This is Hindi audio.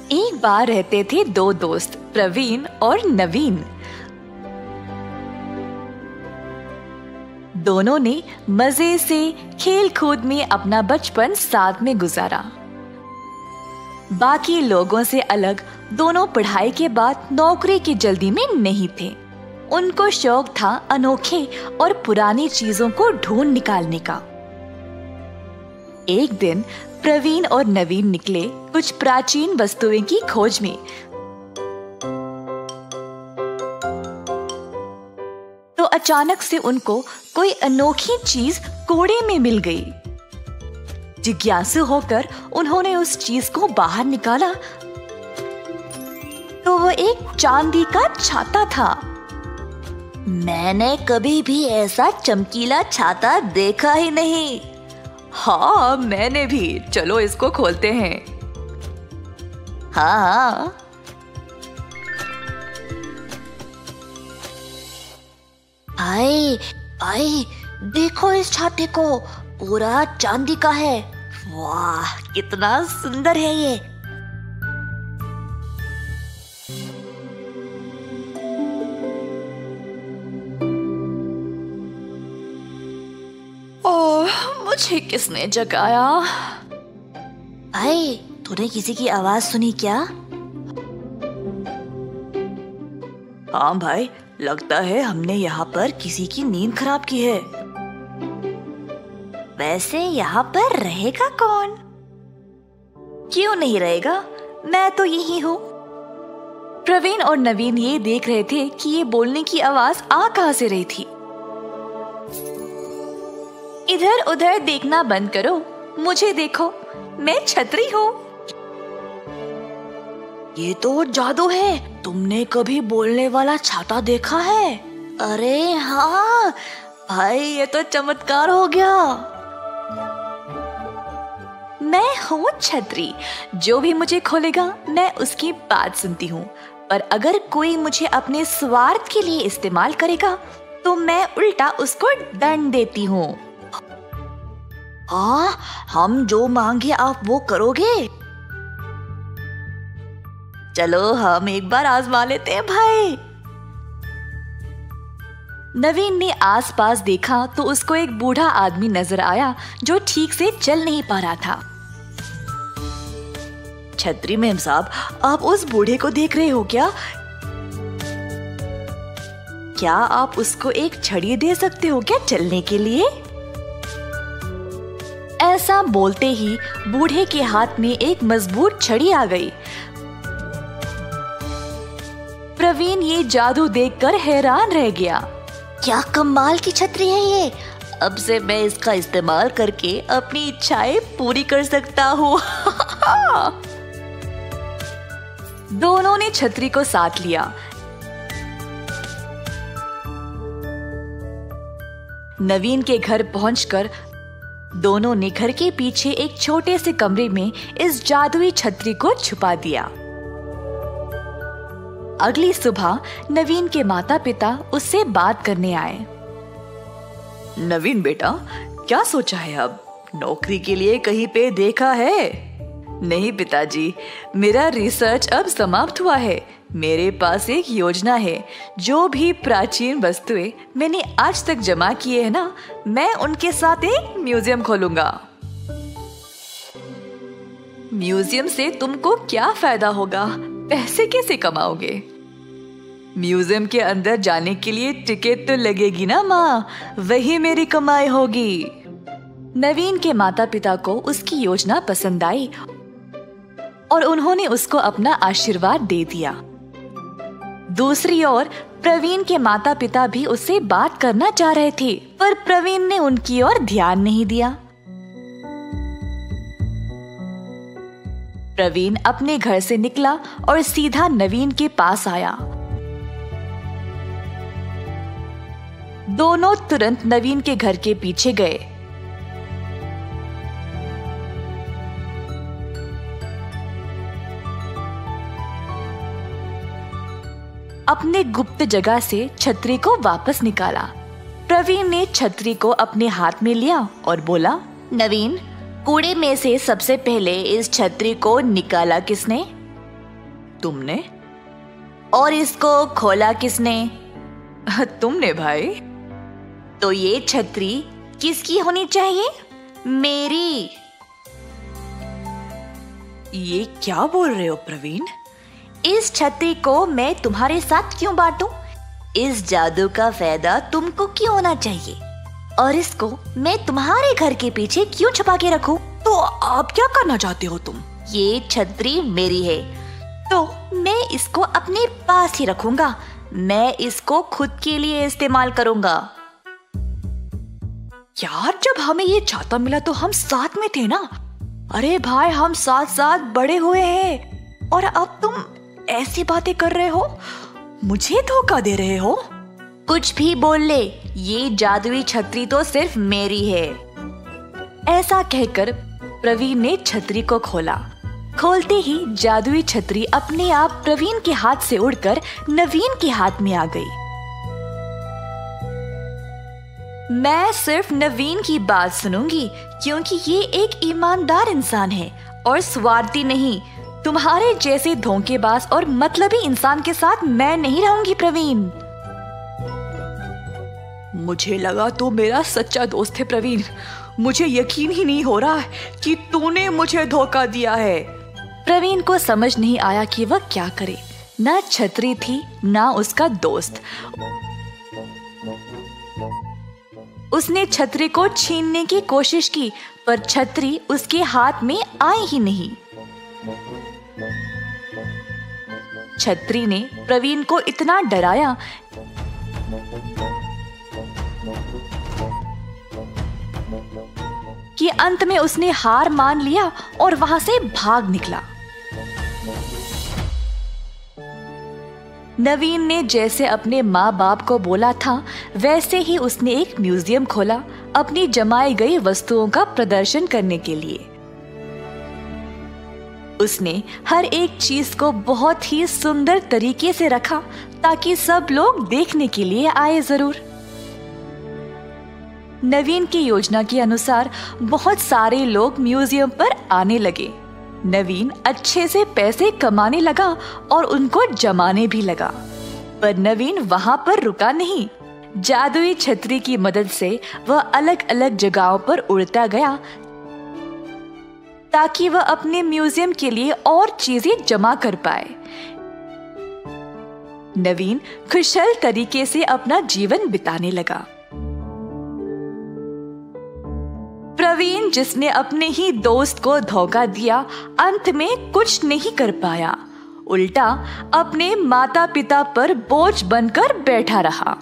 एक बार रहते थे दो दोस्त, प्रवीण और नवीन। दोनों ने मजे से खेल कूद में अपना बचपन साथ में गुजारा। बाकी लोगों से अलग दोनों पढ़ाई के बाद नौकरी की जल्दी में नहीं थे। उनको शौक था अनोखे और पुरानी चीजों को ढूंढ निकालने का। एक दिन प्रवीण और नवीन निकले कुछ प्राचीन वस्तुएं की खोज में। तो अचानक से उनको कोई अनोखी चीज कोड़े में मिल गई। जिज्ञासु होकर उन्होंने उस चीज को बाहर निकाला तो वो एक चांदी का छाता था। मैंने कभी भी ऐसा चमकीला छाता देखा ही नहीं। हाँ, मैंने भी। चलो इसको खोलते हैं। हाँ। आए आए, देखो इस छाते को, पूरा चांदी का है। वाह, कितना सुंदर है ये। मुझे किसने जगाया? भाई, तूने किसी की आवाज सुनी क्या? हाँ भाई, लगता है हमने यहाँ पर किसी की नींद खराब की है। वैसे यहाँ पर रहेगा कौन? क्यों नहीं रहेगा, मैं तो यही हूँ। प्रवीण और नवीन ये देख रहे थे कि ये बोलने की आवाज आ कहाँ से रही थी। इधर उधर देखना बंद करो, मुझे देखो, मैं छतरी हूँ। ये तो जादू है। तुमने कभी बोलने वाला छाता देखा है? अरे हाँ भाई, ये तो चमत्कार हो गया। मैं हूँ छतरी, जो भी मुझे खोलेगा मैं उसकी बात सुनती हूँ। पर अगर कोई मुझे अपने स्वार्थ के लिए इस्तेमाल करेगा तो मैं उल्टा उसको दंड देती हूँ। हाँ, हम जो मांगे आप वो करोगे? चलो हम एक बार आजमा लेते हैं भाई। नवीन ने आसपास देखा तो उसको एक बूढ़ा आदमी नजर आया जो ठीक से चल नहीं पा रहा था। छतरी मेम साहब, आप उस बूढ़े को देख रहे हो क्या? क्या आप उसको एक छड़ी दे सकते हो क्या चलने के लिए? ऐसा बोलते ही बूढ़े के हाथ में एक मजबूत छड़ी आ गई। प्रवीण ये जादू देखकर हैरान रह गया। क्या कमाल की छतरी है ये। अब से मैं इसका इस्तेमाल करके अपनी इच्छाएं पूरी कर सकता हूँ। दोनों ने छतरी को साथ लिया। नवीन के घर पहुंचकर दोनों ने घर के पीछे एक छोटे से कमरे में इस जादुई छतरी को छुपा दिया। अगली सुबह नवीन के माता पिता उससे बात करने आए। नवीन बेटा, क्या सोचा है अब? नौकरी के लिए कहीं पे देखा है? नहीं पिताजी, मेरा रिसर्च अब समाप्त हुआ है। मेरे पास एक योजना है। जो भी प्राचीन वस्तुएं मैंने आज तक जमा किए हैं ना, मैं उनके साथ एक म्यूजियम खोलूंगा। म्यूजियम से तुमको क्या फायदा होगा? पैसे कैसे कमाओगे? म्यूजियम के अंदर जाने के लिए टिकट तो लगेगी ना माँ, वही मेरी कमाई होगी। नवीन के माता पिता को उसकी योजना पसंद आई और उन्होंने उसको अपना आशीर्वाद दे दिया। दूसरी ओर प्रवीण के माता पिता भी उससे बात करना चाह रहे थे, पर प्रवीण ने उनकी ओर ध्यान नहीं दिया। प्रवीण अपने घर से निकला और सीधा नवीन के पास आया। दोनों तुरंत नवीन के घर के पीछे गए। अपने गुप्त जगह से छतरी को वापस निकाला। प्रवीण ने छतरी को अपने हाथ में लिया और बोला, नवीन, कूड़े में से सबसे पहले इस छतरी को निकाला किसने? तुमने? और इसको खोला किसने? तुमने भाई। तो ये छतरी किसकी होनी चाहिए? मेरी। ये क्या बोल रहे हो प्रवीण? इस छतरी को मैं तुम्हारे साथ क्यों बांटूं? इस जादू का फायदा तुमको क्यों होना चाहिए? और इसको मैं तुम्हारे घर के पीछे क्यों छुपा के रखूं? तो आप क्या करना चाहते हो तुम? ये छतरी मेरी है, तो मैं इसको अपने पास ही रखूंगा। मैं इसको खुद के लिए इस्तेमाल करूंगा। यार, जब हमें ये छाता मिला तो हम साथ में थे ना? अरे भाई, हम साथ साथ बड़े हुए हैं और अब तुम ऐसी बातें कर रहे हो, मुझे धोखा दे रहे हो। कुछ भी बोल ले, ये जादुई छतरी तो सिर्फ मेरी है। ऐसा कहकर प्रवीण ने छतरी को खोला। खोलते ही जादुई छतरी अपने आप प्रवीण के हाथ से उड़कर नवीन के हाथ में आ गई। मैं सिर्फ नवीन की बात सुनूंगी, क्योंकि ये एक ईमानदार इंसान है और स्वार्थी नहीं। तुम्हारे जैसे धोखेबाज और मतलबी इंसान के साथ मैं नहीं रहूंगी प्रवीण। मुझे लगा तो मेरा सच्चा दोस्त है प्रवीण। मुझे यकीन ही नहीं हो रहा कि तूने मुझे धोखा दिया है। प्रवीण को समझ नहीं आया कि वह क्या करे। ना छतरी थी, ना उसका दोस्त। उसने छतरी को छीनने की कोशिश की, पर छतरी उसके हाथ में आई ही नहीं। छतरी ने प्रवीण को इतना डराया कि अंत में उसने हार मान लिया और वहां से भाग निकला। नवीन ने जैसे अपने माँ बाप को बोला था, वैसे ही उसने एक म्यूजियम खोला अपनी जमाई गई वस्तुओं का प्रदर्शन करने के लिए। उसने हर एक चीज को बहुत ही सुंदर तरीके से रखा ताकि सब लोग देखने के लिए आए जरूर। नवीन की योजना के अनुसार बहुत सारे लोग म्यूजियम पर आने लगे। नवीन अच्छे से पैसे कमाने लगा और उनको जमाने भी लगा। पर नवीन वहां पर रुका नहीं। जादुई छतरी की मदद से वह अलग अलग जगहों पर उड़ता गया ताकि वह अपने म्यूजियम के लिए और चीजें जमा कर पाए। नवीन खुशहाल तरीके से अपना जीवन बिताने लगा। प्रवीण, जिसने अपने ही दोस्त को धोखा दिया, अंत में कुछ नहीं कर पाया। उल्टा अपने माता पिता पर बोझ बनकर बैठा रहा।